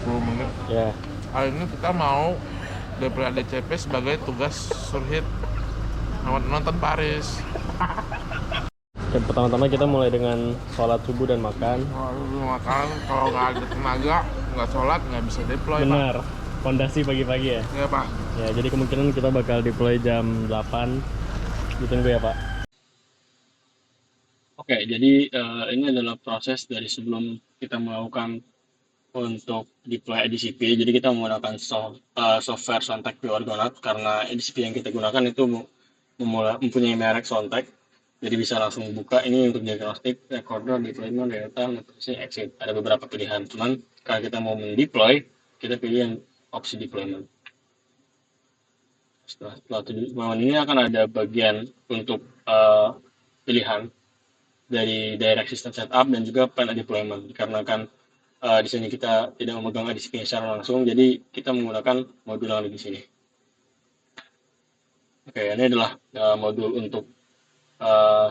10 menit. Ya. Hari ini kita mau deploy ADCP sebagai tugas surhit nonton Paris. Oke, pertama-tama kita mulai dengan sholat subuh dan makan. Kalau makan, kalau nggak ada tenaga, nggak sholat, nggak bisa deploy, Pak. Benar, fondasi pagi-pagi ya. Ya, Pak. Ya, jadi kemungkinan kita bakal deploy jam 8. Ditunggu ya, Pak. Oke, jadi ini adalah proses dari sebelum kita melakukan untuk deploy ADCP. Jadi kita menggunakan software Sontek View Argonaut karena ADCP yang kita gunakan itu mempunyai merek Sontek. Jadi bisa langsung buka ini untuk diagnostik, recorder, deployment, real time, notification, exit. Ada beberapa pilihan. Cuman kalau kita mau mendeploy, kita pilih yang opsi deployment. Setelah deployment ini akan ada bagian untuk pilihan dari direct system setup dan juga plan deployment. Dikarenakan di sini kita tidak memegang ADCP secara langsung, jadi kita menggunakan modul yang ada di sini. Oke, ini adalah modul untuk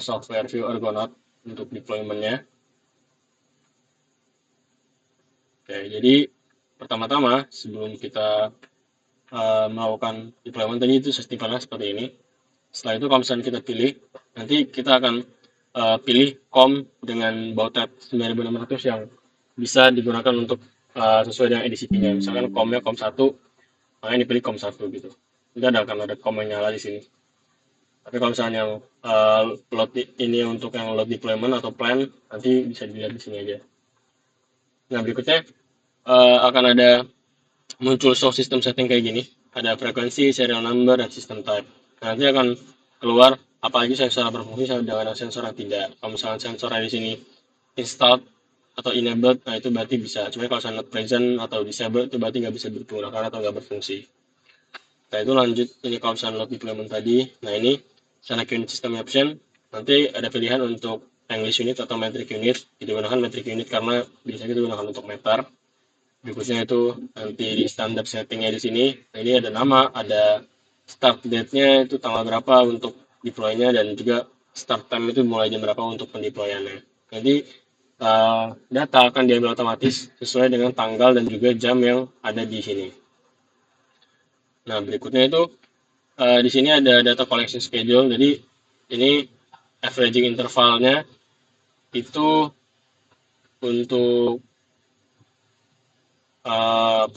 software View Argonaut untuk deployment-nya. Oke, jadi pertama-tama sebelum kita melakukan deployment tadi itu settingannya seperti ini. Setelah itu kalau misalnya kita pilih, nanti kita akan pilih COM dengan baud rate 9600 yang bisa digunakan untuk sesuai dengan ADCP-nya. Misalkan COM-nya COM 1, makanya dipilih COM 1 gitu. Tidak akan ada COM yang nyala di sini. Tapi kalau misalnya yang load ini untuk yang load deployment atau plan, nanti bisa dilihat di sini aja. Nah, berikutnya akan ada muncul show system setting kayak gini. Ada frekuensi, serial number, dan system type. Nah, nanti akan keluar apa aja sensor berfungsi dengan sensor yang tidak. Kalau misalnya sensornya di sini installed atau enabled, nah itu berarti bisa. Cuma kalau not present atau disabled itu berarti nggak bisa digunakan atau nggak berfungsi. Nah itu lanjut ini kalau misalnya load deployment tadi. Nah ini select unit system option. Nanti ada pilihan untuk English unit atau metric unit. Digunakan metric unit karena biasanya kita gunakan untuk meter. Berikutnya itu nanti di standar settingnya di sini. Nah ini ada nama, ada start date-nya itu tanggal berapa untuk deploy-nya dan juga start time itu mulai jam berapa untuk pendeployannya. Jadi data akan diambil otomatis sesuai dengan tanggal dan juga jam yang ada di sini. Nah berikutnya itu di sini ada data collection schedule. Jadi ini averaging intervalnya itu untuk uh,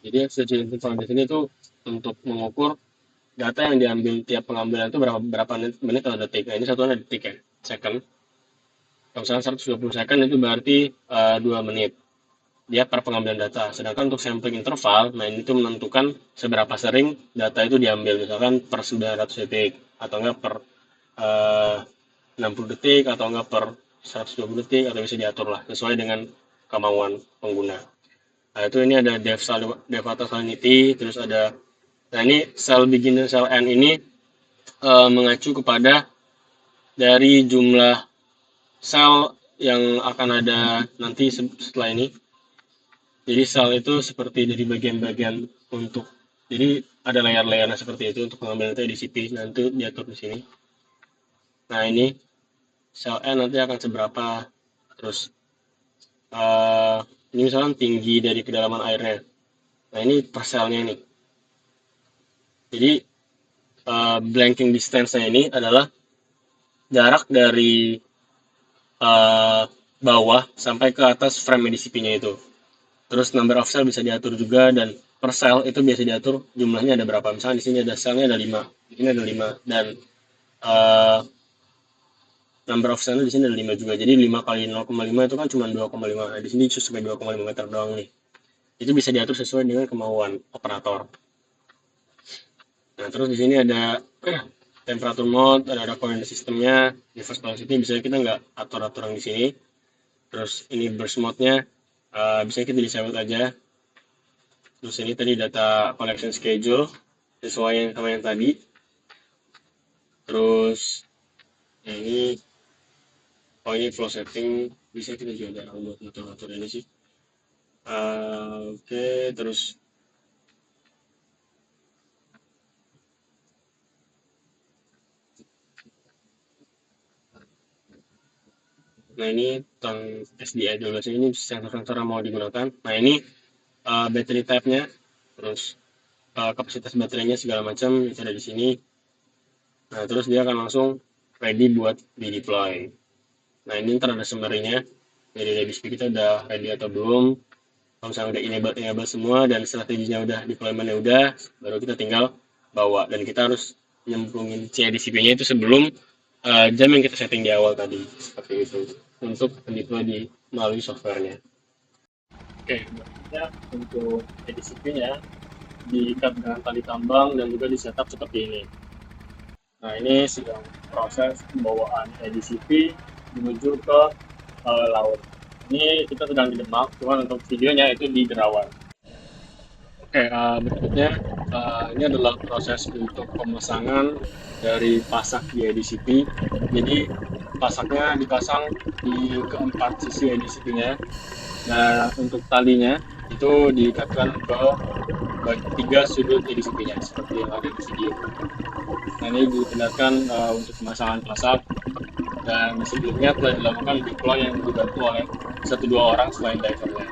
jadi averaging interval di sini itu untuk mengukur data yang diambil tiap pengambilan itu berapa menit atau detik. Nah ini satuannya detik ya, second. Kalau misalnya 120 second itu berarti 2 menit dia per pengambilan data. Sedangkan untuk sampling interval, nah ini tuh menentukan seberapa sering data itu diambil, misalkan per 900 detik, atau enggak per 60 detik, atau enggak per 120 detik, atau bisa diatur lah, sesuai dengan kemauan pengguna. Nah itu ini ada dev atau salinity, terus ada, nah ini cell begin dan cell end ini mengacu kepada dari jumlah sel yang akan ada nanti setelah ini. Jadi sel itu seperti dari bagian-bagian untuk, jadi ada layar-layarnya seperti itu untuk pengambilan itu di CP nanti diatur di sini. Nah ini sel N nanti akan seberapa, terus uh, ini misalnya tinggi dari kedalaman airnya. Nah ini per selnya ini. Jadi blanking distance-nya ini adalah jarak dari bawah sampai ke atas frame DCP-nya itu. Terus number of cell bisa diatur juga dan per cell itu biasa diatur jumlahnya ada berapa. Misalnya di sini ada selnya ada 5, di sini ada 5 dan uh, number of cell di sini ada 5 juga. Jadi 5 kali 0,5 itu kan cuma 2,5. Nah, di sini sampai 2,5 meter doang nih. Itu bisa diatur sesuai dengan kemauan operator. Nah, terus di sini ada temperature mode, ada coordinate sistemnya, reverse velocity bisa kita nggak atur-atur yang di sini. Terus ini burst mode-nya bisa kita disable aja. Terus ini tadi data collection schedule sesuai sama yang tadi. Terus ini ini flow setting bisa kita juga ada buat ngatur-ngatur ini sih. Oke, terus Nah ini tentang SDI 12 ini sensor-sensor yang mau digunakan. Nah ini battery type-nya, terus kapasitas baterainya segala macam itu ada di sini. Nah terus dia akan langsung ready buat di deploy. Nah ini ntar ada summary-nya, jadi DBSP kita udah ready atau belum. Kalau misalnya udah enable semua dan strateginya udah, deployment-nya udah, baru kita tinggal bawa, dan kita harus nyemplungin CIDCP-nya itu sebelum jam yang kita setting di awal tadi, seperti itu, untuk deploy di melalui softwarenya. Oke, berikutnya untuk CIDCP-nya diikat dengan tali tambang dan juga di setup seperti ini. Nah ini sedang proses pembawaan EDCP menuju ke laut. Ini kita sedang di Demak, cuman untuk videonya itu di Derawan. Oke, berikutnya ini adalah proses untuk pemasangan dari pasak di EDCP. Jadi pasaknya dipasang di keempat sisi EDCP-nya. Nah untuk talinya itu diikatkan ke tiga sudut EDCP-nya seperti yang ada di video. Nah ini digunakan untuk pemasangan pasak, dan sebelumnya telah dilakukan deploy yang dibantu oleh 1-2 orang selain divernya.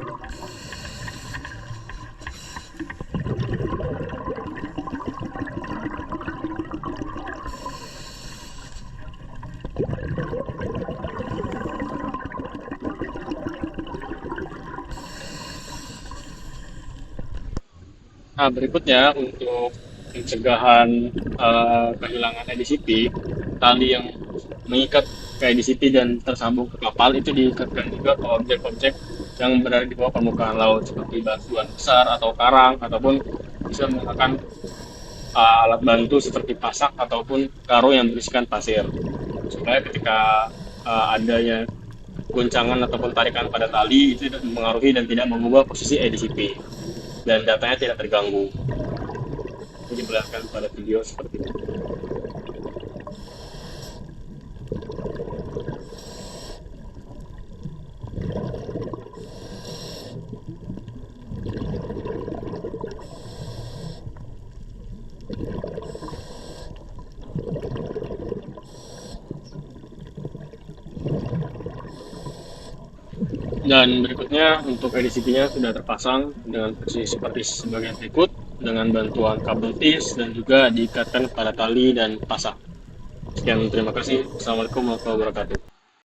Nah berikutnya untuk pencegahan kehilangan EDCP, tali yang mengikat ke EDCP dan tersambung ke kapal itu diikatkan juga ke objek-objek yang berada di bawah permukaan laut seperti batuan besar atau karang, ataupun bisa menggunakan alat bantu seperti pasak ataupun karung yang berisikan pasir, supaya ketika adanya goncangan ataupun tarikan pada tali itu tidak mempengaruhi dan tidak mengubah posisi EDCP dan datanya tidak terganggu. Ini diperlihatkan pada video seperti ini. Dan berikutnya untuk EDCP-nya sudah terpasang dengan posisi seperti sebagian berikut, dengan bantuan kabel TIS dan juga diikatkan pada tali dan pasak. Sekian, terima kasih. Assalamualaikum warahmatullahi wabarakatuh.